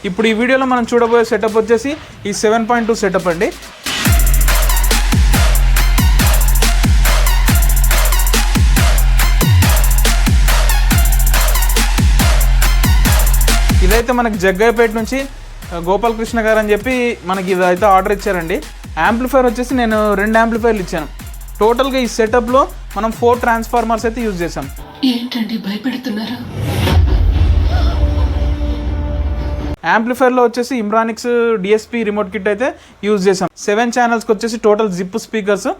ఇప్పుడు ఈ వీడియోలో మనం చూడబోయే సెటప్ వచ్చేసి ఈ 7.2 సెటప్ అండి. ఇదైతే మనకి జగ్గయ్యపేట నుంచి గోపాలకృష్ణ గారు అని చెప్పి మనకి ఇదైతే ఆర్డర్ ఇచ్చారండి. యాంప్లిఫైర్ వచ్చేసి నేను 2 యాంప్లిఫైర్లు ఇచ్చాను. టోటల్గా ఈ సెటప్లో మనం 4 ట్రాన్స్ఫార్మర్స్ అయితే యూజ్ చేసాం. ఏంటండి భయపెడుతున్నారా? యాంప్లిఫైర్లో వచ్చేసి ఇమ్రానిక్స్ డిఎస్పి రిమోట్ కిట్ అయితే యూజ్ చేసాం. 7 ఛానల్స్కి వచ్చేసి టోటల్ జిప్ స్పీకర్స్.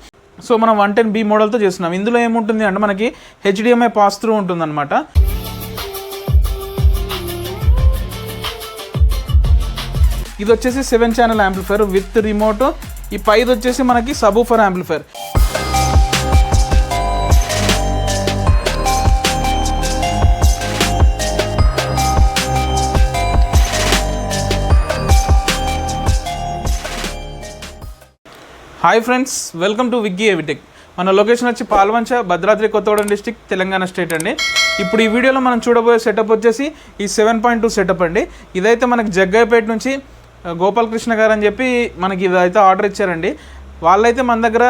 సో మనం 110B మోడల్తో చేస్తున్నాం. ఇందులో ఏముంటుంది అంటే మనకి HDMI పాస్ త్రూ ఉంటుంది అనమాట. ఇది వచ్చేసి 7 ఛానల్ యాంప్లిఫైర్ విత్ రిమోట్. ఈ పైది వచ్చేసి మనకి subwoofer amplifier. Hi friends, welcome to Viggy Evitech. మన లొకేషన్ వచ్చి పాల్వంచ, భద్రాద్రి కొత్తగూడెం డిస్టిక్, తెలంగాణ స్టేట్ అండి. ఇప్పుడు ఈ వీడియోలో మనం చూడబోయే సెటప్ వచ్చేసి ఈ 7.2 సెటప్ అండి. ఇదైతే మనకి జగ్గయ్యపేట నుంచి గోపాలకృష్ణ గారు అని చెప్పి మనకి ఇదైతే ఆర్డర్ ఇచ్చారండి. వాళ్ళైతే మన దగ్గర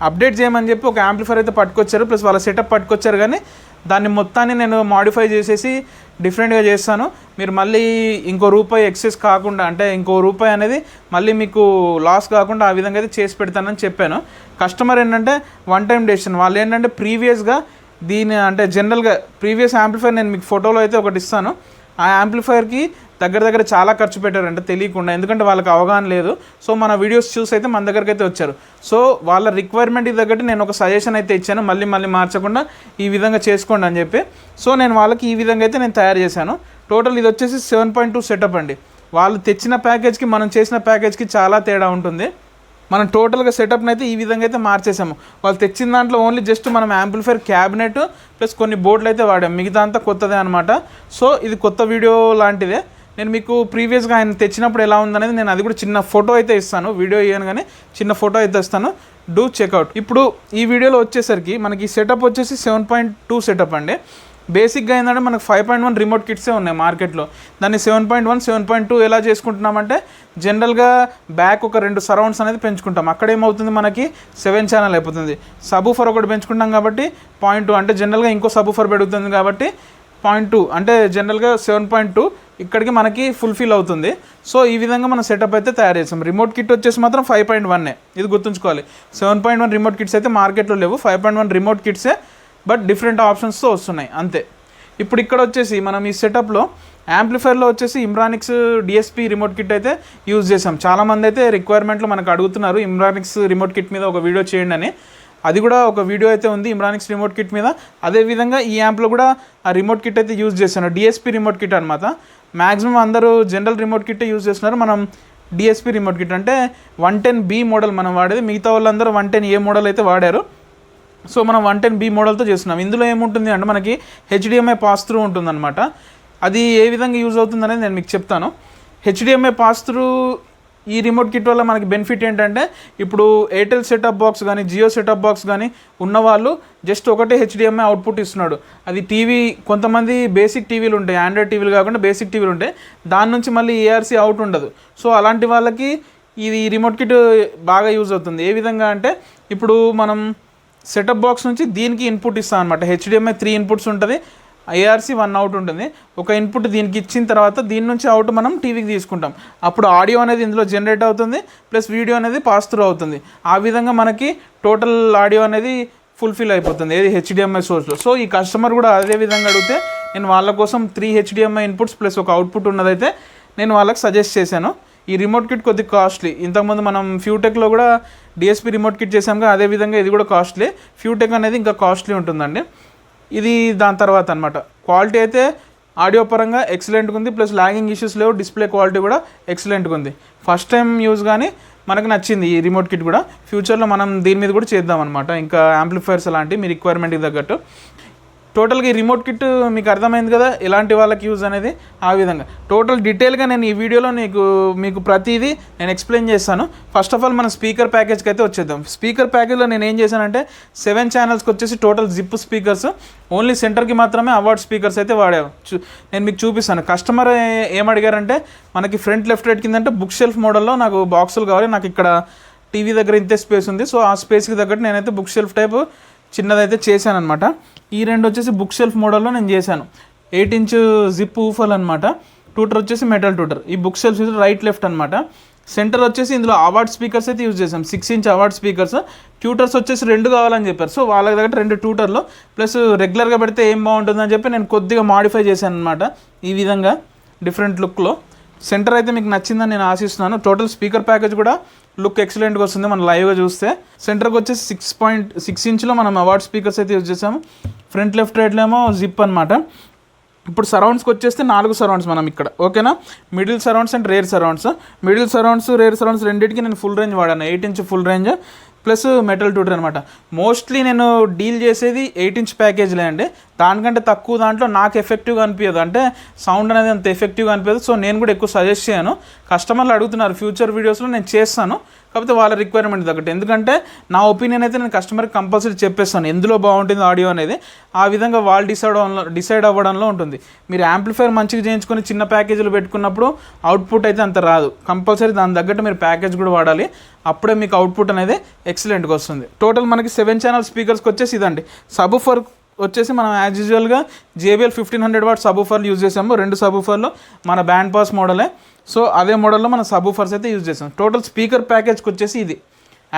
అప్డేట్ చేయమని చెప్పి ఒక యాంప్లిఫైర్ అయితే పట్టుకొచ్చారు, ప్లస్ వాళ్ళ సెటప్ పట్టుకొచ్చారు. కానీ దాన్ని మొత్తాన్ని నేను మాడిఫై చేసేసి డిఫరెంట్గా చేస్తాను. మీరు మళ్ళీ ఇంకో రూపాయి ఎక్సెస్ కాకుండా, అంటే ఇంకో రూపాయి అనేది మళ్ళీ మీకు లాస్ కాకుండా ఆ విధంగా అయితే చేసి పెడతానని చెప్పాను. కస్టమర్ ఏంటంటే వన్ టైం డెసిషన్. వాళ్ళు ఏంటంటే ప్రీవియస్గా దీని అంటే జనరల్గా ప్రీవియస్ యాంప్లిఫైర్ నేను మీకు ఫోటోలో అయితే ఒకటి ఇస్తాను. ఆ యాంప్లిఫైర్కి దగ్గర చాలా ఖర్చు పెట్టారంటే తెలియకుండా, ఎందుకంటే వాళ్ళకి అవగాహన లేదు. సో మన వీడియోస్ చూసి అయితే మన దగ్గరికి అయితే వచ్చారు. సో వాళ్ళ రిక్వైర్మెంట్కి తగ్గట్టు నేను ఒక సజెషన్ అయితే ఇచ్చాను, మళ్ళీ మార్చకుండా ఈ విధంగా చేసుకోండి అని చెప్పి. సో నేను వాళ్ళకి ఈ విధంగా అయితే నేను తయారు చేశాను. టోటల్ ఇది వచ్చేసి 7.2 సెటప్ అండి. వాళ్ళు తెచ్చిన ప్యాకేజ్కి మనం చేసిన ప్యాకేజ్కి చాలా తేడా ఉంటుంది. మనం టోటల్గా సెటప్ని అయితే ఈ విధంగా అయితే మార్చేసాము. వాళ్ళు తెచ్చిన దాంట్లో ఓన్లీ జస్ట్ మనం యాంప్లిఫైర్ క్యాబినెట్ ప్లస్ కొన్ని బోర్డులు అయితే వాడాం, మిగతా అంతా కొత్తదే అనమాట. సో ఇది కొత్త వీడియో లాంటిదే. నేను మీకు ప్రీవియస్గా ఆయన తెచ్చినప్పుడు ఎలా ఉందనేది నేను అది కూడా చిన్న ఫోటో అయితే ఇస్తాను, వీడియో ఇవ్వను కానీ చిన్న ఫోటో అయితే ఇస్తాను, డూ చెక్అవుట్. ఇప్పుడు ఈ వీడియోలో వచ్చేసరికి మనకి ఈ సెటప్ వచ్చేసి 7.2 సెటప్ అండి. బేసిక్గా ఏంటంటే మనకు 5.1 రిమోట్ కిట్సే ఉన్నాయి మార్కెట్లో. దాన్ని 7.1, 7.2 ఎలా చేసుకుంటున్నామంటే జనరల్గా బ్యాక్ ఒక 2 సరౌండ్స్ అనేది పెంచుకుంటాం. అక్కడ ఏమవుతుంది, మనకి 7 ఛానల్ అయిపోతుంది. సబూఫర్ ఒకటి పెంచుకుంటాం కాబట్టి 0.2 అంటే జనరల్గా ఇంకో సబూఫర్ పెరుగుతుంది కాబట్టి 0.2 అంటే జనరల్గా 7.2 ఇక్కడికి మనకి ఫుల్ఫిల్ అవుతుంది. సో ఈ విధంగా మనం సెటప్ అయితే తయారు చేసాం. రిమోట్ కిట్ వచ్చేసి మాత్రం 5.1, ఇది గుర్తుంచుకోవాలి. 7.1 రిమోట్ కిట్స్ అయితే మార్కెట్లో లేవు, 5.1 రిమోట్ కిట్సే, బట్ డిఫరెంట్ ఆప్షన్స్తో వస్తున్నాయి అంతే. ఇప్పుడు ఇక్కడ వచ్చేసి మనం ఈ సెటప్లో యాంప్లిఫైర్లో వచ్చేసి ఇమ్రానిక్స్ డిఎస్పి రిమోట్ కిట్ అయితే యూజ్ చేసాం. చాలామంది అయితే రిక్వైర్మెంట్లో మనకు అడుగుతున్నారు ఇమ్రానిక్స్ రిమోట్ కిట్ మీద ఒక వీడియో చేయండి అని. అది కూడా ఒక వీడియో అయితే ఉంది ఇమ్రానిక్స్ రిమోట్ కిట్ మీద. అదేవిధంగా ఈ యాంప్లో కూడా ఆ రిమోట్ కిట్ అయితే యూజ్ చేశాను, డిఎస్పి రిమోట్ కిట్ అనమాట. మ్యాక్సిమం అందరూ జనరల్ రిమోట్ కిట్ యూజ్ చేస్తున్నారు. మనం డిఎస్పి రిమోట్ కిట్ అంటే 110B మోడల్ మనం వాడేది, మిగతా వాళ్ళందరూ 110A మోడల్ అయితే వాడారు. సో మనం 110B మోడల్తో చేస్తున్నాం. ఇందులో ఏముంటుంది అంటే మనకి HDMI పాస్ త్రూ ఉంటుందన్నమాట. అది ఏ విధంగా యూజ్ అవుతుందనేది నేను మీకు చెప్తాను. HDMI పాస్ త్రూ ఈ రిమోట్ కిట్ వల్ల మనకి బెనిఫిట్ ఏంటంటే, ఇప్పుడు ఎయిర్టెల్ సెటప్ బాక్స్ కానీ జియో సెటప్ బాక్స్ కానీ ఉన్నవాళ్ళు జస్ట్ ఒకటే HDMI అవుట్పుట్ ఇస్తున్నాడు. అది టీవీ, కొంతమంది బేసిక్ టీవీలు ఉంటాయి, ఆండ్రాయిడ్ టీవీలు కాకుండా బేసిక్ టీవీలు ఉంటాయి, దాని నుంచి మళ్ళీ ARC అవుట్ ఉండదు. సో అలాంటి వాళ్ళకి ఇది రిమోట్ కిట్ బాగా యూజ్ అవుతుంది. ఏ విధంగా అంటే, ఇప్పుడు మనం సెటప్ బాక్స్ నుంచి దీనికి ఇన్పుట్ ఇస్తాం అనమాట. HDMI 3 ఇన్పుట్స్ ఉంటుంది, ARC 1 అవుట్ ఉంటుంది. ఒక ఇన్పుట్ దీనికి ఇచ్చిన తర్వాత దీని నుంచి అవుట్ మనం టీవీకి తీసుకుంటాం. అప్పుడు ఆడియో అనేది ఇందులో జనరేట్ అవుతుంది, ప్లస్ వీడియో అనేది పాస్ త్రూ అవుతుంది. ఆ విధంగా మనకి టోటల్ ఆడియో అనేది ఫుల్ఫిల్ అయిపోతుంది ఏది HDMI సోర్స్లో. సో ఈ కస్టమర్ కూడా అదే విధంగా అడిగితే నేను వాళ్ళ కోసం 3 HDMI ఇన్పుట్స్ ప్లస్ ఒక అవుట్పుట్ ఉన్నదైతే నేను వాళ్ళకి సజెస్ట్ చేశాను. ఈ రిమోట్ కిట్ కొద్దిగా కాస్ట్లీ. ఇంతకుముందు మనం ఫ్యూటెక్లో కూడా డిఎస్పి రిమోట్ కిట్ చేసాంగా, అదేవిధంగా ఇది కూడా కాస్ట్లీ. ఫ్యూటెక్ అనేది ఇంకా కాస్ట్లీ ఉంటుందండి. ఇది దాని తర్వాత అనమాట. క్వాలిటీ అయితే ఆడియో పరంగా ఎక్సలెంట్గా ఉంది, ప్లస్ లాగింగ్ ఇష్యూస్ లేవు, డిస్ప్లే క్వాలిటీ కూడా ఎక్సలెంట్గా ఉంది. ఫస్ట్ టైం యూజ్ కానీ మనకు నచ్చింది ఈ రిమోట్ కిట్ కూడా. ఫ్యూచర్లో మనం దీని మీద కూడా చేద్దాం అనమాట, ఇంకా యాంప్లిఫైర్స్ అలాంటివి మీ రిక్వైర్మెంట్కి తగ్గట్టు. టోటల్గా ఈ రిమోట్ కిట్ మీకు అర్థమైంది కదా, ఎలాంటి వాళ్ళకి యూజ్ అనేది. ఆ విధంగా టోటల్ డీటెయిల్గా నేను ఈ వీడియోలో మీకు ప్రతిదీ నేను ఎక్స్ప్లెయిన్ చేస్తాను. ఫస్ట్ ఆఫ్ ఆల్ మనం స్పీకర్ ప్యాకేజ్కి అయితే వచ్చేద్దాం. స్పీకర్ ప్యాకేజ్లో నేను ఏం చేశానంటే 7 ఛానల్స్కి వచ్చేసి టోటల్ జిప్ స్పీకర్స్, ఓన్లీ సెంటర్కి మాత్రమే అవార్డ్ స్పీకర్స్ అయితే వాడాము. నేను మీకు చూపిస్తాను. కస్టమర్ ఏమడిగారంటే మనకి ఫ్రంట్ లెఫ్ట్ రైట్ కింద అంటే బుక్ షెల్ఫ్ మోడల్లో నాకు బాక్సులు కావాలి, నాకు ఇక్కడ టీవీ దగ్గర ఇంతే స్పేస్ ఉంది, సో ఆ స్పేస్కి తగ్గట్టు నేనైతే బుక్ షెల్ఫ్ టైప్ చిన్నదైతే చేశాను అనమాట. ఈ రెండు వచ్చేసి బుక్ షెల్ఫ్ మోడల్లో నేను చేశాను. 8 ఇంచ్ జిప్ ఊఫల్ అనమాట. ట్యూటర్ వచ్చేసి మెటల్ ట్యూటర్. ఈ బుక్ షెల్ఫ్ రైట్ లెఫ్ట్ అనమాట. సెంటర్ వచ్చేసి ఇందులో అవార్డ్ స్పీకర్స్ అయితే యూజ్ చేసాం, 6 ఇంచ్ అవార్డ్ స్పీకర్స్. ట్యూటర్స్ వచ్చేసి 2 కావాలని చెప్పారు, సో వాళ్ళ దగ్గర 2 ట్యూటర్లు ప్లస్ రెగ్యులర్గా పెడితే ఏం బాగుంటుందని చెప్పి నేను కొద్దిగా మాడిఫై చేశాను అనమాట. ఈ విధంగా డిఫరెంట్ లుక్లో. సెంటర్ అయితే మీకు నచ్చిందని నేను ఆశిస్తున్నాను. టోటల్ స్పీకర్ ప్యాకేజ్ కూడా లుక్ ఎక్సలెంట్గా వస్తుంది మనం లైవ్గా చూస్తే. సెంటర్కి వచ్చేసి 6.6 ఇంచ్లో మనం అవార్డ్ స్పీకర్స్ అయితే యూజ్ చేసాము. ఫ్రంట్ లెఫ్ట్ రైట్లో ఏమో జిప్ అనమాట. ఇప్పుడు సరౌండ్స్కి వచ్చేస్తే 4 సరౌండ్స్ మనం ఇక్కడ, ఓకేనా. Middle surrounds and rare surrounds. Middle surrounds rare surrounds రెండింటికి నేను ఫుల్ రేంజ్ వాడాను. 8 inch full range plus metal tutor అనమాట. మోస్ట్లీ నేను డీల్ చేసేది 8 ఇంచ్ ప్యాకేజ్లే అండి. దానికంటే తక్కువ దాంట్లో నాకు ఎఫెక్టివ్గా అనిపించదు, అంటే సౌండ్ అనేది అంత ఎఫెక్టివ్గా అనిపించదు. సో నేను కూడా ఎక్కువ సజెస్ట్ చేయను. కస్టమర్లు అడుగుతున్నారు, ఫ్యూచర్ వీడియోస్లో నేను చేస్తాను, కాకపోతే వాళ్ళ రిక్వైర్మెంట్ తగ్గట్టు. ఎందుకంటే నా ఒపీనియన్ అయితే నేను కస్టమర్కి కంపల్సరీ చెప్పేస్తాను ఎందులో బాగుంటుంది ఆడియో అనేది. ఆ విధంగా వాళ్ళు డిసైడ్ అవ్వడంలో ఉంటుంది. మీరు యాంప్లిఫైర్ మంచిగా చేయించుకొని చిన్న ప్యాకేజీలు పెట్టుకున్నప్పుడు అవుట్పుట్ అయితే అంత రాదు. కంపల్సరీ దాని తగ్గట్టు మీరు ప్యాకేజ్ కూడా వాడాలి, అప్పుడే మీకు అవుట్పుట్ అనేది ఎక్సలెంట్గా వస్తుంది. టోటల్ మనకి 7 ఛానల్ స్పీకర్స్కి వచ్చేసి ఇదండి. సబూఫర్ వచ్చేసి మనం యాజ్ యూజువల్గా JBL 1500 వాట్ సబూఫర్లు యూజ్ చేసాము. 2 సబూఫర్లు మన బ్యాండ్ పాస్ మోడలే, సో అదే మోడల్లో మన సబూఫర్స్ అయితే యూజ్ చేసాం. టోటల్ స్పీకర్ ప్యాకేజ్కి వచ్చేసి ఇది.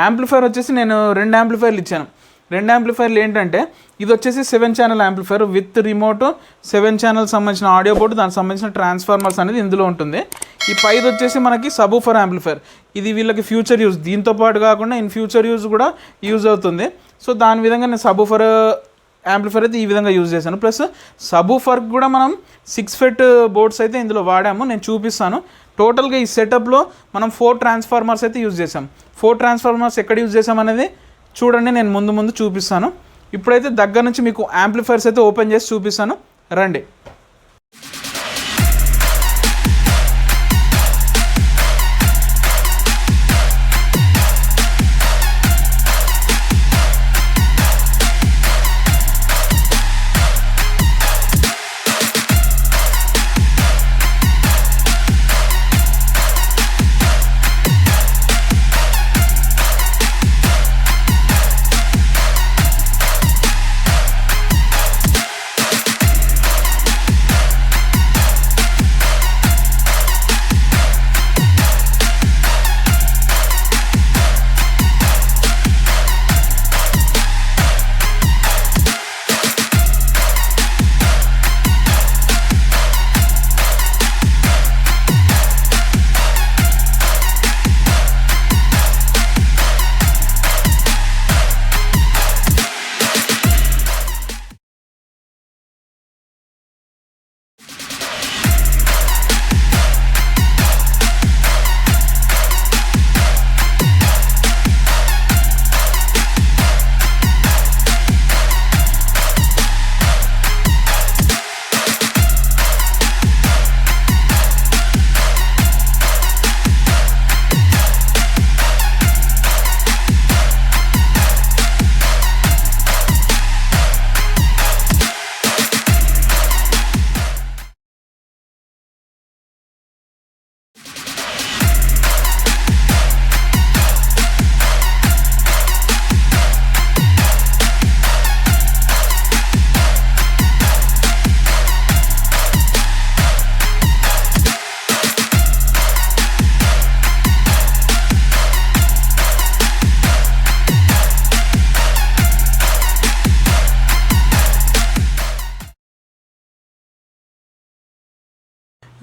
యాంప్లిఫైర్ వచ్చేసి నేను 2 యాంప్లిఫైర్లు ఇచ్చాను. 2 యాంప్లిఫైర్లు ఏంటంటే ఇది వచ్చేసి 7 channel amplifier with remote, 7 channel సంబంధించిన ఆడియో బోర్డు, దానికి సంబంధించిన ట్రాన్స్ఫార్మర్స్ అనేది ఇందులో ఉంటుంది. ఈ పైది వచ్చేసి మనకి సబూఫర్ యాంప్లిఫైర్. ఇది వీళ్ళకి ఫ్యూచర్ యూజ్, దీంతో పాటు కాకుండా ఇన్ ఫ్యూచర్ యూజ్ కూడా యూజ్ అవుతుంది. సో దాని విధంగా నేను సబూఫర్ యాంప్లిఫైర్ అయితే ఈ విధంగా యూజ్ చేశాను. ప్లస్ సబూఫర్కి కూడా మనం 6 ఫెట్ బోర్డ్స్ అయితే ఇందులో వాడాము, నేను చూపిస్తాను. టోటల్గా ఈ సెటప్లో మనం 4 ట్రాన్స్ఫార్మర్స్ అయితే యూజ్ చేసాం. 4 ట్రాన్స్ఫార్మర్స్ ఎక్కడ యూజ్ చేసాం అనేది చూడండి, నేను ముందు చూపిస్తాను. ఇప్పుడైతే దగ్గర నుంచి మీకు యాంప్లిఫైర్స్ అయితే ఓపెన్ చేసి చూపిస్తాను, రండి.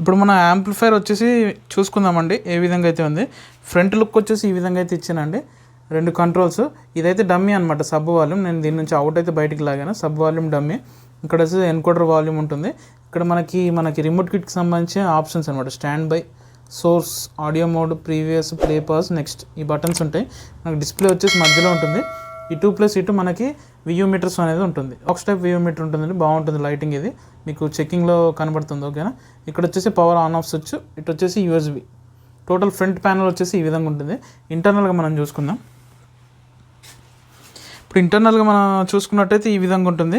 ఇప్పుడు మన యాంప్లిఫైర్ వచ్చేసి చూసుకుందామండి ఏ విధంగా అయితే ఉంది. ఫ్రంట్ లుక్ వచ్చేసి ఈ విధంగా అయితే ఇచ్చానండి. 2 కంట్రోల్స్. ఇదైతే డమ్మీ అనమాట, సబ్ వాల్యూమ్. నేను దీని నుంచి అవుట్ అయితే బయటికి లాగాను, సబ్ వాల్యూమ్ డమ్మీ. ఇక్కడ వచ్చేసి ఎన్కోడర్ వాల్యూమ్ ఉంటుంది. ఇక్కడ మనకి రిమోట్ కిట్కి సంబంధించిన ఆప్షన్స్ అనమాట. Stand by, source, audio mode, previous, play pass, next ఈ బటన్స్ ఉంటాయి. మనకి డిస్ప్లే వచ్చేసి మధ్యలో ఉంటుంది. ఇటు ప్లస్ ఇటు మనకి వ్యూ మీటర్స్ అనేది ఉంటుంది. బాక్స్ టైప్ వ్యూ మీటర్ ఉంటుందండి, బాగుంటుంది లైటింగ్. ఇది మీకు చెక్కింగ్లో కనబడుతుంది. ఓకేనా. ఇక్కడ వచ్చేసి పవర్ ఆన్ ఆఫ్ స్విచ్, ఇటు వచ్చేసి యూఎస్బి. టోటల్ ఫ్రంట్ ప్యానల్ వచ్చేసి ఈ విధంగా ఉంటుంది. ఇంటర్నల్గా మనం చూసుకుందాం. ఇప్పుడు ఇంటర్నల్గా మనం చూసుకున్నట్టయితే ఈ విధంగా ఉంటుంది.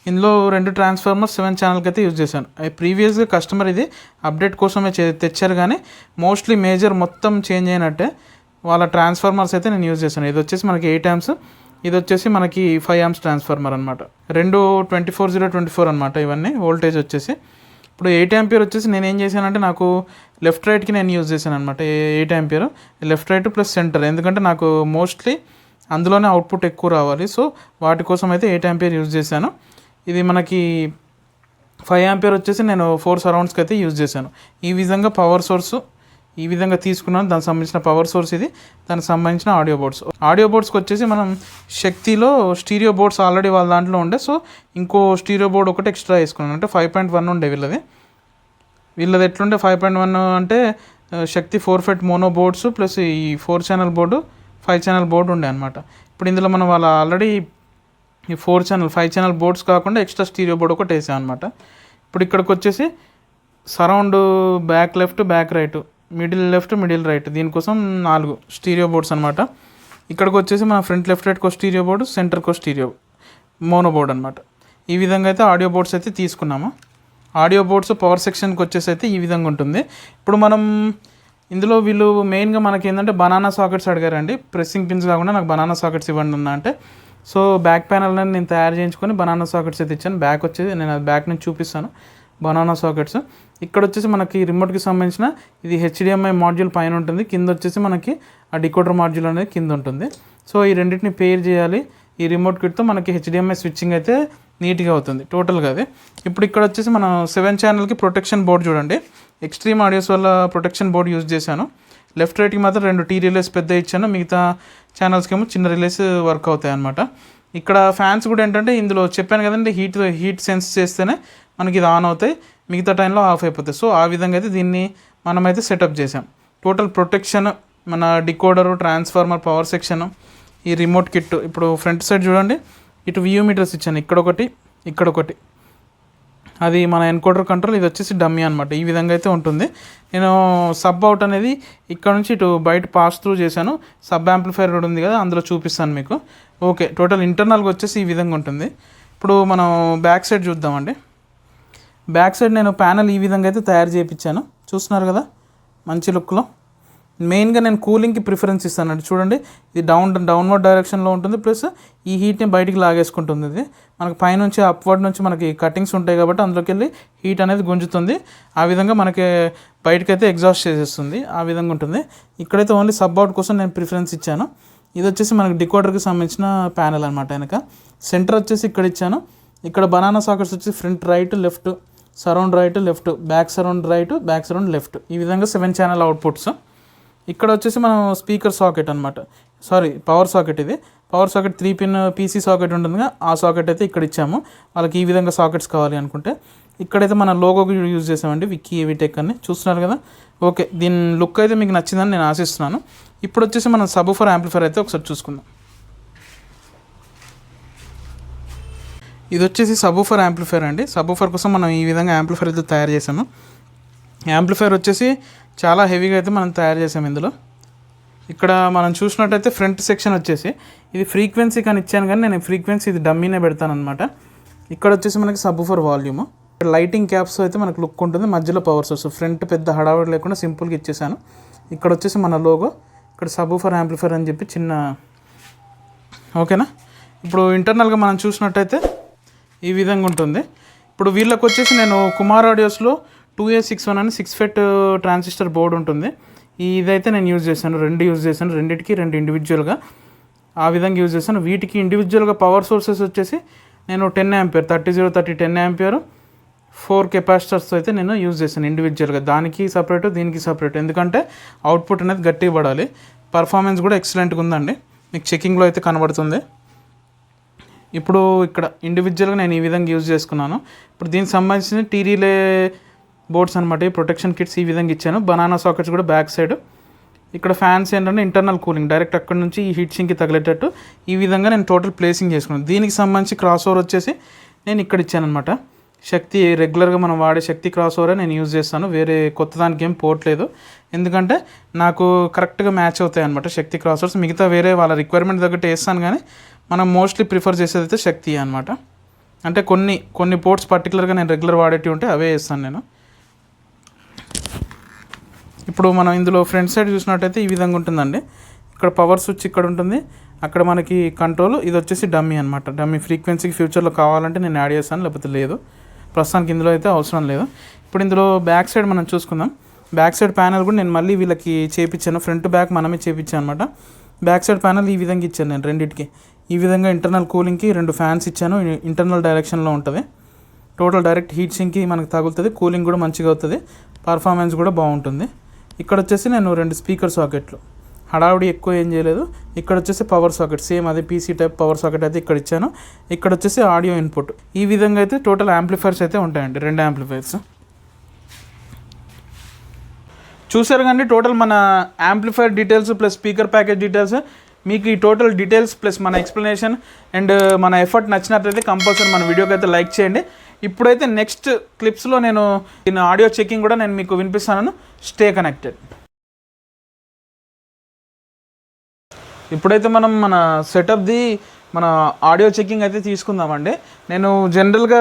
ఇందులో 2 ట్రాన్స్ఫార్మర్ 7 ఛానల్కి అయితే యూజ్ చేశాను. ప్రీవియస్గా కస్టమర్ ఇది అప్డేట్ కోసమే తెచ్చారు, కానీ మోస్ట్లీ మేజర్ మొత్తం చేంజ్ అయినట్టే. వాళ్ళ ట్రాన్స్ఫార్మర్స్ అయితే నేను యూజ్ చేశాను. ఇది వచ్చేసి మనకి 8 amps, ఇది వచ్చేసి మనకి 5 amps ట్రాన్స్ఫార్మర్ అనమాట. 2 24/0/24 అనమాట. ఇవన్నీ వోల్టేజ్ వచ్చేసి ఇప్పుడు 8 ampere వచ్చేసి నేను ఏం చేశానంటే, నాకు లెఫ్ట్ రైట్కి నేను యూజ్ చేశాను అనమాట. 8 ampere left right plus centre, ఎందుకంటే నాకు మోస్ట్లీ అందులోనే అవుట్పుట్ ఎక్కువ రావాలి. సో వాటి కోసం అయితే 8 ampere యూజ్ చేశాను. ఇది మనకి 5 ampere వచ్చేసి నేను 4 సరౌండ్స్కి అయితే యూజ్ చేశాను. ఈ విధంగా పవర్ సోర్సు ఈ విధంగా తీసుకున్నాను. దానికి సంబంధించిన పవర్ సోర్స్ ఇది, దానికి సంబంధించిన ఆడియో బోర్డ్స్కి వచ్చేసి మనం శక్తిలో స్టీరియో బోర్డ్స్ ఆల్రెడీ వాళ్ళ దాంట్లో ఉండే, సో ఇంకో స్టీరియో బోర్డ్ ఒకటి ఎక్స్ట్రా వేసుకున్నాను. అంటే 5.1 ఉండే వీళ్ళది ఎట్లుండే 5.1 అంటే శక్తి 4 FET మోనో బోర్డ్స్ ప్లస్ ఈ 4 ఛానల్ బోర్డు 5 ఛానల్ బోర్డు ఉండే అనమాట. ఇప్పుడు ఇందులో మనం వాళ్ళ ఆల్రెడీ ఈ 5 ఛానల్ బోర్డ్స్ కాకుండా ఎక్స్ట్రా స్టీరియో బోర్డ్ ఒకటి వేసాం అనమాట. ఇప్పుడు ఇక్కడికి వచ్చేసి surround back left back right, middle left middle right, దీనికోసం 4 స్టీరియో బోర్డ్స్ అనమాట. ఇక్కడికి వచ్చేసి మన ఫ్రంట్ లెఫ్ట్ రైట్కో స్టీరియో బోర్డు, సెంటర్కో స్టీరియో మోనో బోర్డ్ అనమాట. ఈ విధంగా అయితే ఆడియో బోర్డ్స్ అయితే తీసుకున్నాము. ఆడియో బోర్డ్స్ పవర్ సెక్షన్కి వచ్చేసి అయితే ఈ విధంగా ఉంటుంది. ఇప్పుడు మనం ఇందులో వీళ్ళు మెయిన్గా మనకి ఏంటంటే బనానా సాకెట్స్ అడిగారండి. ప్రెస్సింగ్ పిన్స్ కాకుండా నాకు బనానా సాకెట్స్ ఇవ్వండి అన్న అంటే, సో బ్యాక్ ప్యానల్ నేను తయారు చేయించుకొని బనానా సాకెట్స్ అయితే ఇచ్చాను. బ్యాక్ వచ్చేసి నేను అది బ్యాక్ నుంచి చూపిస్తాను. బనానా సాకెట్స్ ఇక్కడ వచ్చేసి మనకి రిమోట్కి సంబంధించిన ఇది HDMI మాడ్యూల్ పైన ఉంటుంది, కింద వచ్చేసి మనకి ఆ డికోడర్ మాడ్యూల్ అనేది కింద ఉంటుంది. సో ఈ రెండింటిని పేర్ చేయాలి. ఈ రిమోట్ కిట్తో మనకి HDMI స్విచ్చింగ్ అయితే నీట్గా అవుతుంది టోటల్గా అది. ఇప్పుడు ఇక్కడ వచ్చేసి మనం 7 ఛానల్కి ప్రొటెక్షన్ బోర్డ్ చూడండి. ఎక్స్ట్రీమ్ ఆడియోస్ వల్ల ప్రొటెక్షన్ బోర్డ్ యూజ్ చేశాను. లెఫ్ట్ రైట్కి మాత్రం 2 T రిలేస్ పెద్ద ఇచ్చాను, మిగతా ఛానల్స్కి ఏమో చిన్న రిలేస్ వర్క్ అవుతాయి అనమాట. ఇక్కడ ఫ్యాన్స్ కూడా ఏంటంటే ఇందులో చెప్పాను కదండి, హీట్ సెన్స్ చేస్తేనే మనకి ఇది ఆన్ అవుతాయి, మిగతా టైంలో ఆఫ్ అయిపోతాయి. సో ఆ విధంగా అయితే దీన్ని మనమైతే సెటప్ చేసాం. టోటల్ ప్రొటెక్షన్, మన డికోడరు, ట్రాన్స్ఫార్మర్, పవర్ సెక్షన్, ఈ రిమోట్ కిట్. ఇప్పుడు ఫ్రంట్ సైడ్ చూడండి, ఇటు వ్యూ మీటర్స్ ఇచ్చాను, ఇక్కడొకటి అది మన ఎన్కోడర్ కంట్రోల్, ఇది వచ్చేసి డమ్మీ అనమాట. ఈ విధంగా అయితే ఉంటుంది. నేను సబ్ అవుట్ అనేది ఇక్కడ నుంచి ఇటు బయట పాస్ త్రూ చేశాను. సబ్ యాంప్లిఫైర్ కూడా ఉంది కదా, అందులో చూపిస్తాను మీకు. ఓకే, టోటల్ ఇంటర్నల్గా వచ్చేసి ఈ విధంగా ఉంటుంది. ఇప్పుడు మనం బ్యాక్ సైడ్ చూద్దామండి. బ్యాక్ సైడ్ నేను ప్యానల్ ఈ విధంగా అయితే తయారు చేయించాను, చూస్తున్నారు కదా మంచి లుక్లో. మెయిన్గా నేను కూలింగ్కి ప్రిఫరెన్స్ ఇస్తానండి. చూడండి, ఇది డౌన్వర్డ్ డైరెక్షన్లో ఉంటుంది, ప్లస్ ఈ హీట్ని బయటికి లాగేసుకుంటుంది. ఇది మనకి పైనుంచి అప్వర్డ్ నుంచి మనకి కటింగ్స్ ఉంటాయి కాబట్టి అందులోకి వెళ్ళి హీట్ అనేది గుంజుతుంది. ఆ విధంగా మనకి బయటకైతే ఎగ్జాస్ట్ చేసేస్తుంది. ఆ విధంగా ఉంటుంది. ఇక్కడైతే ఓన్లీ సబ్ అవుట్ కోసం నేను ప్రిఫరెన్స్ ఇచ్చాను. ఇది వచ్చేసి మనకి డికోడర్కి సంబంధించిన ప్యానల్ అనమాట. వెనక సెంటర్ వచ్చేసి ఇక్కడ ఇచ్చాను. ఇక్కడ బనానా సాకెట్స్ వచ్చి front right left, surround right left, back surround right, back surround left, ఈ విధంగా 7 ఛానల్ అవుట్పుట్స్. ఇక్కడ వచ్చేసి మనం స్పీకర్ సాకెట్ అనమాట, పవర్ సాకెట్. ఇది power socket 3 pin PC socket ఉంటుందిగా, ఆ సాకెట్ అయితే ఇక్కడ ఇచ్చాము. వాళ్ళకి ఈ విధంగా సాకెట్స్ కావాలి అనుకుంటే. ఇక్కడైతే మన లోగోకి యూజ్ చేసామండి, విక్కీ ఎవిటెక్ అని, చూస్తున్నారు కదా. ఓకే, దీని లుక్ అయితే మీకు నచ్చిందని నేను ఆశిస్తున్నాను. ఇప్పుడు వచ్చేసి మనం సబూఫర్ యాంప్లిఫైర్ అయితే ఒకసారి చూసుకుందాం. ఇది వచ్చేసి సబూఫర్ యాంప్లిఫైర్ అండి. సబూఫర్ కోసం మనం ఈ విధంగా యాంప్లిఫైర్ అయితే తయారు చేసాము. యాంప్లిఫైర్ వచ్చేసి చాలా హెవీగా అయితే మనం తయారు చేసాము. ఇందులో ఇక్కడ మనం చూసినట్టయితే ఫ్రంట్ సెక్షన్ వచ్చేసి ఇది ఫ్రీక్వెన్సీ కానీ ఇచ్చాను, కానీ నేను ఫ్రీక్వెన్సీ ఇది డమ్మీనే పెడతాను అనమాట. ఇక్కడ వచ్చేసి మనకి సబూఫర్ వాల్యూమ్, లైటింగ్ క్యాప్స్ అయితే మనకు లుక్ ఉంటుంది, మధ్యలో పవర్ సోర్స్. ఫ్రంట్ పెద్ద హడావుడి లేకుండా సింపుల్గా ఇచ్చేసాను. ఇక్కడ వచ్చేసి మన లోగో, ఇక్కడ సబూఫర్ యాంప్లిఫైర్ అని చెప్పి చిన్న. ఓకేనా. ఇప్పుడు ఇంటర్నల్గా మనం చూసినట్టయితే ఈ విధంగా ఉంటుంది. ఇప్పుడు వీళ్ళకి వచ్చేసి నేను కుమార్ ఆడియోస్లో 2A61 అని 6 FET ట్రాన్సిస్టర్ బోర్డు ఉంటుంది. ఇదైతే నేను యూజ్ చేశాను, 2 యూజ్ చేశాను, రెండింటికి 2 ఇండివిజువల్గా ఆ విధంగా యూజ్ చేశాను. వీటికి ఇండివిజువల్గా పవర్ సోర్సెస్ వచ్చేసి నేను 10 ఆంపియర్ 3030 10 ఆంపియర్ 4 కెపాసిటర్స్ అయితే నేను యూజ్ చేశాను ఇండివిజువల్గా. దానికి సపరేట్, దీనికి సపరేట్, ఎందుకంటే అవుట్పుట్ అనేది గట్టిగా పడాలి. పర్ఫార్మెన్స్ కూడా ఎక్సలెంట్గా ఉందండి, మీకు చెకింగ్లో అయితే కనబడుతుంది. ఇప్పుడు ఇక్కడ ఇండివిజువల్గా నేను ఈ విధంగా యూజ్ చేసుకున్నాను. ఇప్పుడు దీనికి సంబంధించిన టీ రిలే బోర్డ్స్ అనమాట, ఈ ప్రొటెక్షన్ కిట్స్ ఈ విధంగా ఇచ్చాను. బనానా సాకెట్స్ కూడా బ్యాక్ సైడ్ ఇక్కడ ఫ్యాన్స్ ఏంటంటే ఇంటర్నల్ కూలింగ్ డైరెక్ట్ అక్కడ నుంచి ఈ హీట్ సింక్కి తగిలేటట్టు ఈ విధంగా నేను టోటల్ ప్లేసింగ్ చేసుకున్నాను. దీనికి సంబంధించి క్రాస్ ఓవర్ వచ్చేసి నేను ఇక్కడ ఇచ్చాను అనమాట. శక్తి రెగ్యులర్గా మనం వాడే శక్తి క్రాస్ ఓవరే నేను యూజ్ చేస్తాను, వేరే కొత్త దానికి ఏం పోవట్లేదు. ఎందుకంటే నాకు కరెక్ట్గా మ్యాచ్ అవుతాయి అనమాట శక్తి క్రాస్ ఓవర్స్. మిగతా వేరే వాళ్ళ రిక్వైర్మెంట్ తగ్గట్టు వేస్తాను, కానీ మనం మోస్ట్లీ ప్రిఫర్ చేసేది అయితే శక్తి అనమాట. అంటే కొన్ని పోర్ట్స్ పర్టికులర్గా నేను రెగ్యులర్ వాడేటివి ఉంటే అవే వేస్తాను నేను. ఇప్పుడు మనం ఇందులో ఫ్రంట్ సైడ్ చూసినట్టయితే ఈ విధంగా ఉంటుందండి. ఇక్కడ పవర్ స్విచ్ ఇక్కడ ఉంటుంది, అక్కడ మనకి కంట్రోల్, ఇది వచ్చేసి డమ్మీ అనమాట. డమ్మీ ఫ్రీక్వెన్సీకి ఫ్యూచర్లో కావాలంటే నేను యాడ్ చేస్తాను, లేకపోతే లేదు. ప్రస్తుతానికి ఇందులో అయితే అవసరం లేదు. ఇప్పుడు ఇందులో బ్యాక్ సైడ్ మనం చూసుకుందాం. బ్యాక్ సైడ్ ప్యానల్ కూడా నేను మళ్ళీ వీళ్ళకి చేయించాను, ఫ్రంట్ బ్యాక్ మనమే చేయించాను అనమాట. బ్యాక్ సైడ్ ప్యానల్ ఈ విధంగా ఇచ్చాను నేను రెండింటికి. ఈ విధంగా ఇంటర్నల్ కూలింగ్కి 2 ఫ్యాన్స్ ఇచ్చాను, ఇంటర్నల్ డైరెక్షన్లో ఉంటుంది. టోటల్ డైరెక్ట్ హీట్ సింక్కి మనకు తగులుతుంది, కూలింగ్ కూడా మంచిగా అవుతుంది, పర్ఫార్మెన్స్ కూడా బాగుంటుంది. ఇక్కడ వచ్చేసి నేను 2 స్పీకర్ సాకెట్లు, హడావుడి ఎక్కువ ఏం చేయలేదు. ఇక్కడ వచ్చేసి పవర్ సాకెట్, సేమ్ అదే పీసీ టైప్ పవర్ సాకెట్ అయితే ఇక్కడ ఇచ్చాను. ఇక్కడ వచ్చేసి ఆడియో ఇన్పుట్. ఈ విధంగా అయితే టోటల్ యాంప్లిఫైర్స్ అయితే ఉంటాయండి, 2 యాంప్లిఫైర్స్. చూసారు కానీ టోటల్ మన amplifier details plus speaker package details. మీకు ఈ టోటల్ డీటెయిల్స్ ప్లస్ మన ఎక్స్ప్లెనేషన్ అండ్ మన ఎఫర్ట్ నచ్చినట్లయితే కంపల్సరీ మన వీడియోకి అయితే లైక్ చేయండి. ఇప్పుడైతే నెక్స్ట్ క్లిప్స్లో నేను ఆడియో చెకింగ్ కూడా నేను మీకు వినిపిస్తాను. Stay connected. ఇప్పుడైతే మనం మన సెటప్ది మన ఆడియో చెకింగ్ అయితే తీసుకుందామండి. నేను జనరల్గా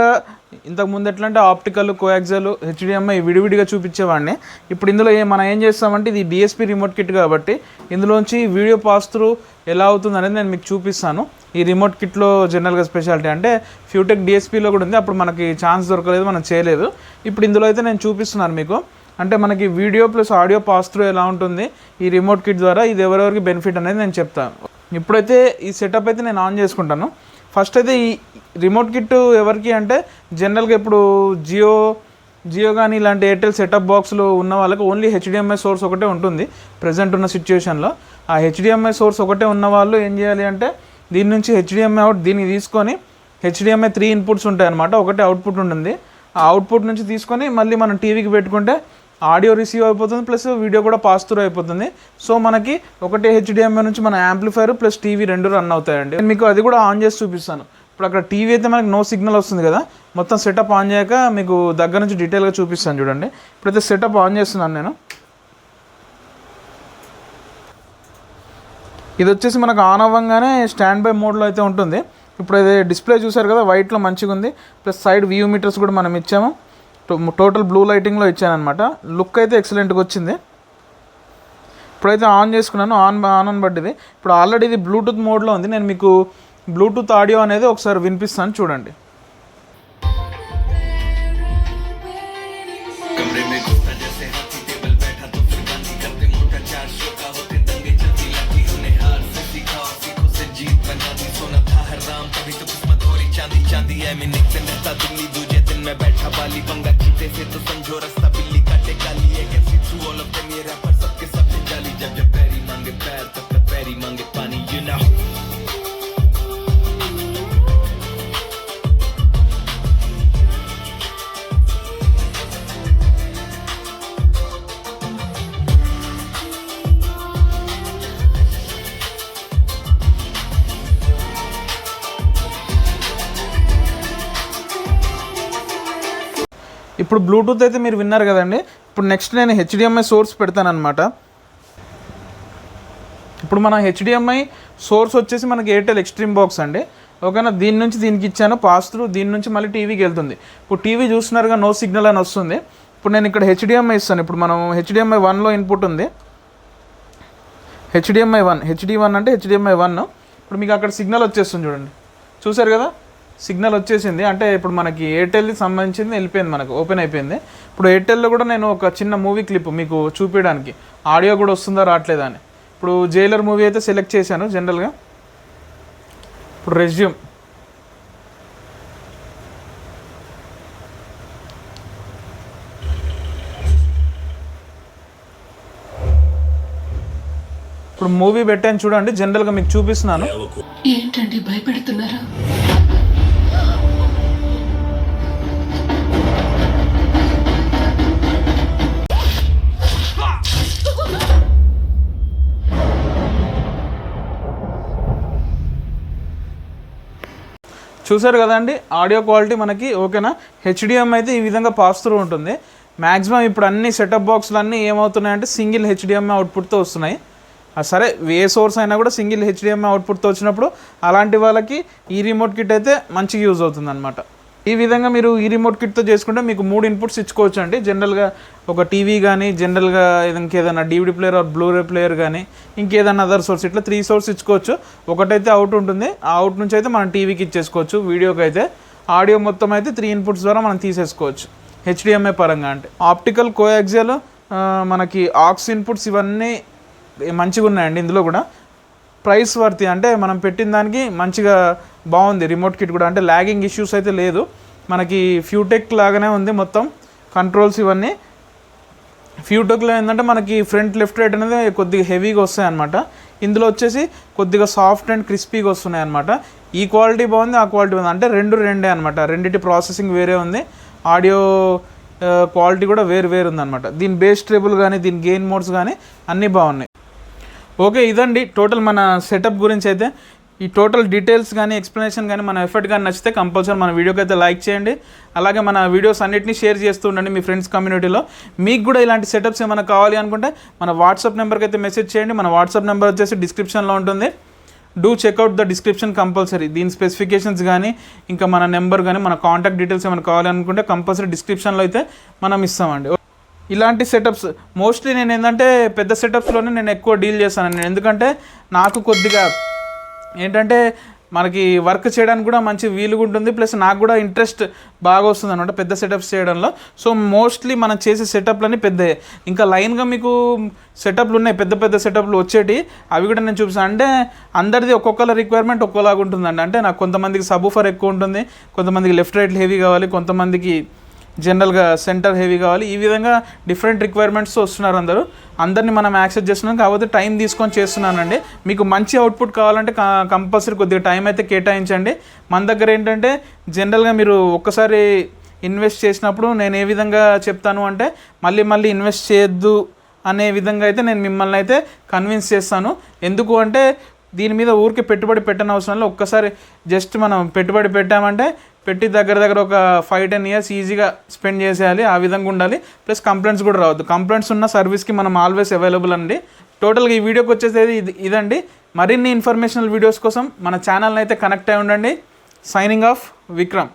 ఇంతకుముందు ఎట్లా అంటే ఆప్టికల్, కోయాక్సల్, హెచ్డిఎంఐ విడివిడిగా చూపించేవాడిని. ఇప్పుడు ఇందులో మనం ఏం చేస్తామంటే ఇది డిఎస్పీ రిమోట్ కిట్ కాబట్టి ఇందులోంచి వీడియో పాస్ త్రూ ఎలా అవుతుంది అనేది నేను మీకు చూపిస్తాను. ఈ రిమోట్ కిట్లో జనరల్గా స్పెషాలిటీ అంటే ఫ్యూటెక్ డిఎస్పీలో కూడా ఉంది, అప్పుడు మనకి ఛాన్స్ దొరకలేదు, మనం చేయలేదు. ఇప్పుడు ఇందులో అయితే నేను చూపిస్తున్నాను మీకు. అంటే మనకి video plus audio pass through ఎలా ఉంటుంది ఈ రిమోట్ కిట్ ద్వారా, ఇది ఎవరెవరికి బెనిఫిట్ అనేది నేను చెప్తాను. ఇప్పుడైతే ఈ సెటప్ అయితే నేను ఆన్ చేసుకుంటాను. ఫస్ట్ అయితే ఈ రిమోట్ కిట్ ఎవరికి అంటే జనరల్గా ఇప్పుడు జియో కానీ ఇలాంటి ఎయిర్టెల్ సెటప్ బాక్స్లు ఉన్న వాళ్ళకి ఓన్లీ హెచ్డిఎంఐ సోర్స్ ఒకటే ఉంటుంది ప్రజెంట్ ఉన్న సిచ్యువేషన్లో. ఆ హెచ్డిఎంఐ సోర్స్ ఒకటే ఉన్న వాళ్ళు ఏం చేయాలి అంటే దీని నుంచి హెచ్డిఎంఐ అవుట్ దీన్ని తీసుకొని హెచ్డిఎంఐ 3 ఇన్పుట్స్ ఉంటాయి అన్నమాట, ఒకటే అవుట్పుట్ ఉంటుంది. ఆ అవుట్పుట్ నుంచి తీసుకొని మళ్ళీ మనం టీవీకి పెట్టుకుంటే ఆడియో రిసీవ్ అయిపోతుంది ప్లస్ వీడియో కూడా పాస్ త్రూ అయిపోతుంది. సో మనకి ఒకటే హెచ్డిఎంఐ నుంచి మన యాంప్లిఫైర్ ప్లస్ టీవీ 2 రన్ అవుతాయండి. నేను మీకు అది కూడా ఆన్ చేసి చూపిస్తాను. ఇప్పుడు అక్కడ టీవీ అయితే మనకి నో సిగ్నల్ వస్తుంది కదా, మొత్తం సెటప్ ఆన్ చేయక మీకు దగ్గర నుంచి డీటెయిల్గా చూపిస్తాను చూడండి. ఇప్పుడైతే సెటప్ ఆన్ చేస్తున్నాను నేను. ఇది వచ్చేసి మనకు ఆన్ అవ్వగానే స్టాండ్ బై మోడ్లో అయితే ఉంటుంది. ఇప్పుడు అది డిస్ప్లే చూసారు కదా, వైట్లో మంచిగా ఉంది, ప్లస్ సైడ్ వ్యూ మీటర్స్ కూడా మనం ఇచ్చాము. టోటల్ బ్లూ లైటింగ్లో ఇచ్చాను అనమాట. లుక్ అయితే ఎక్సలెంట్గా వచ్చింది. ఇప్పుడైతే ఆన్ చేసుకున్నాను, ఆన్ అని పడ్డది. ఇప్పుడు ఆల్రెడీ ఇది బ్లూటూత్ మోడ్లో ఉంది. నేను మీకు బ్లూటూత్ ఆడియో అనేది ఒకసారి వినిపిస్తాను చూడండి. ఇప్పుడు బ్లూటూత్ అయితే మీరు విన్నారు కదండి. ఇప్పుడు నెక్స్ట్ నేను హెచ్డిఎంఐ సోర్స్ పెడతానమాట. ఇప్పుడు మన హెచ్డిఎంఐ సోర్స్ వచ్చేసి మనకి ఎయిర్టెల్ ఎక్స్ట్రీమ్ బాక్స్ అండి. ఓకేనా, దీని నుంచి దీనికి ఇచ్చాను పాస్ త్రూ, దీని నుంచి మళ్ళీ టీవీకి వెళ్తుంది. ఇప్పుడు టీవీ చూస్తున్నారుగా నో సిగ్నల్ అని వస్తుంది. ఇప్పుడు నేను ఇక్కడ హెచ్డిఎంఐ ఇస్తాను. ఇప్పుడు మనం హెచ్డిఎంఐ 1లో ఇన్పుట్ ఉంది, హెచ్డిఎంఐ 1, హెచ్డి1 అంటే హెచ్డిఎంఐ 1. ఇప్పుడు మీకు అక్కడ సిగ్నల్ వచ్చేస్తుంది చూడండి, చూసారు కదా సిగ్నల్ వచ్చేసింది. అంటే ఇప్పుడు మనకి ఎయిర్టెల్కి సంబంధించింది వెళ్ళిపోయింది, మనకు ఓపెన్ అయిపోయింది. ఇప్పుడు ఎయిర్టెల్లో కూడా నేను ఒక చిన్న మూవీ క్లిప్ మీకు చూపించడానికి, ఆడియో కూడా వస్తుందా రావట్లేదా అని. ఇప్పుడు జైలర్ మూవీ అయితే సెలెక్ట్ చేశాను జనరల్గా. ఇప్పుడు రెజ్యూమ్, ఇప్పుడు మూవీ పెట్టాను చూడండి, జనరల్గా మీకు చూపిస్తున్నాను. ఏంటండి భయపెడుతున్నారా? చూసారు కదండి, ఆడియో క్వాలిటీ మనకి ఓకేనా. హెచ్డిఎం అయితే ఈ విధంగా పాస్ త్రూ ఉంటుంది. మ్యాక్సిమం ఇప్పుడు అన్ని సెటప్ బాక్స్లు అన్నీ ఏమవుతున్నాయంటే సింగిల్ హెచ్డిఎంఐ అవుట్పుట్తో వస్తున్నాయి. సరే ఏ సోర్స్ అయినా కూడా సింగిల్ హెచ్డిఎంఐ అవుట్పుట్తో వచ్చినప్పుడు అలాంటి వాళ్ళకి ఈ రిమోట్ కిట్ అయితే మంచిగా యూజ్ అవుతుంది అనమాట. ఈ విధంగా మీరు ఈ రిమోట్ కిట్తో చేసుకుంటే మీకు 3 ఇన్పుట్స్ ఇచ్చుకోవచ్చు అండి. జనరల్గా ఒక టీవీ కానీ, జనరల్గా ఇంకేదైనా DVD player or Blu-ray player కానీ, ఇంకేదైనా అదర్ సోర్స్, ఇట్లా 3 సోర్స్ ఇచ్చుకోవచ్చు. ఒకటైతే అవుట్ ఉంటుంది, ఆ అవుట్ నుంచి అయితే మనం టీవీకి ఇచ్చేసుకోవచ్చు. వీడియోకి అయితే ఆడియో మొత్తం అయితే 3 ఇన్పుట్స్ ద్వారా మనం తీసేసుకోవచ్చు హెచ్డిఎంఐ పరంగా. అంటే ఆప్టికల్ కోయాక్సియల్ మనకి ఆక్స్ ఇన్పుట్స్ ఇవన్నీ మంచిగా ఉన్నాయండి. ఇందులో కూడా ప్రైస్ వర్తి, అంటే మనం పెట్టిన దానికి మంచిగా బాగుంది రిమోట్ కిట్ కూడా. అంటే ల్యాగింగ్ ఇష్యూస్ అయితే లేదు, మనకి ఫ్యూటెక్ లాగానే ఉంది మొత్తం కంట్రోల్స్ ఇవన్నీ. ఫ్యూటెక్లో ఏంటంటే మనకి ఫ్రంట్ లెఫ్ట్ రైట్ అనేది కొద్దిగా హెవీగా వస్తాయి అనమాట. ఇందులో వచ్చేసి కొద్దిగా సాఫ్ట్ అండ్ క్రిస్పీగా వస్తున్నాయి అనమాట. ఈ క్వాలిటీ బాగుంది, ఆ క్వాలిటీ బాగుంది, అంటే రెండే అనమాట. రెండింటి ప్రాసెసింగ్ వేరే ఉంది, ఆడియో క్వాలిటీ కూడా వేరు ఉందన్నమాట. దీని బేస్ ట్రేబుల్ కానీ, దీని గెయిన్ మోడ్స్ కానీ అన్నీ బాగున్నాయి. ఓకే, ఇదండి టోటల్ మన సెటప్ గురించి అయితే. ఈ టోటల్ డీటెయిల్స్ కానీ, ఎక్స్ప్లెనేషన్ కానీ, మన ఎఫర్ట్ కానీ నచ్చితే కంపల్సరీ మన వీడియోకి అయితే లైక్ చేయండి. అలాగే మన వీడియోస్ అన్నిటిని షేర్ చేస్తూ ఉండండి మీ ఫ్రెండ్స్ కమ్యూనిటీలో. మీకు కూడా ఇలాంటి సెటప్స్ ఏమైనా కావాలి అనుకుంటే మన వాట్సాప్ నెంబర్కి అయితే మెసేజ్ చేయండి. మన వాట్సాప్ నెంబర్ వచ్చేసి డిస్క్రిప్షన్లో ఉంటుంది. Do checkout the description compulsory. దీని స్పెసిఫికేషన్స్ కానీ, ఇంకా మన నెంబర్ కానీ, మన కాంటాక్ట్ డీటెయిల్స్ ఏమైనా కావాలి అనుకుంటే కంపల్సరీ డిస్క్రిప్షన్లో అయితే మనం ఇస్తామండి. ఇలాంటి సెటప్స్ మోస్ట్లీ నేను ఏంటంటే పెద్ద సెటప్స్లోనే నేను ఎక్కువ డీల్ చేస్తాను. ఎందుకంటే నాకు కొద్దిగా ఏంటంటే మనకి వర్క్ చేయడానికి కూడా మంచి వీలుగా ఉంటుంది, ప్లస్ నాకు కూడా ఇంట్రెస్ట్ బాగా వస్తుంది అనమాట పెద్ద సెటప్స్ చేయడంలో. సో మోస్ట్లీ మనం చేసే సెటప్లన్నీ పెద్దవి. ఇంకా లైన్గా మీకు సెటప్లు ఉన్నాయి, పెద్ద సెటప్లు వచ్చేటి, అవి కూడా నేను చూపిస్తాను. అంటే అందరిది ఒక్కొక్కల రిక్వైర్మెంట్ ఒక్కోలాగా ఉంటుందండి. అంటే నాకు కొంతమందికి సబూఫర్ ఎక్కువ ఉంటుంది, కొంతమందికి లెఫ్ట్ రైట్ హెవీ కావాలి, కొంతమందికి జనరల్గా సెంటర్ హెవీ కావాలి. ఈ విధంగా డిఫరెంట్ రిక్వైర్మెంట్స్ వస్తున్నారు అందరినీ మనం యాక్సెస్ చేస్తున్నాం. కాకపోతే టైం తీసుకొని చేస్తున్నానండి. మీకు మంచి అవుట్పుట్ కావాలంటే కంపల్సరీ కొద్దిగా టైం అయితే కేటాయించండి. మన దగ్గర ఏంటంటే జనరల్గా మీరు ఒక్కసారి ఇన్వెస్ట్ చేసినప్పుడు నేను ఏ విధంగా చెప్తాను అంటే మళ్ళీ ఇన్వెస్ట్ చేయొద్దు అనే విధంగా అయితే నేను మిమ్మల్ని అయితే కన్విన్స్ చేస్తాను. ఎందుకు అంటే దీని మీద ఊరికి పెట్టుబడి పెట్టని అవసరం లేదు. ఒక్కసారి జస్ట్ మనం పెట్టుబడి పెట్టామంటే పెట్టి దగ్గర ఒక 5-10 ఇయర్స్ ఈజీగా స్పెండ్ చేసేయాలి, ఆ విధంగా ఉండాలి. ప్లస్ కంప్లైంట్స్ కూడా రావద్దు. కంప్లైంట్స్ ఉన్న సర్వీస్కి మనం ఆల్వేస్ అవైలబుల్ అండి. టోటల్గా ఈ వీడియోకి వచ్చేసేది ఇదండి. మరిన్ని ఇన్ఫర్మేషనల్ వీడియోస్ కోసం మన ఛానల్ని అయితే కనెక్ట్ అయి ఉండండి. Signing off, Vikram.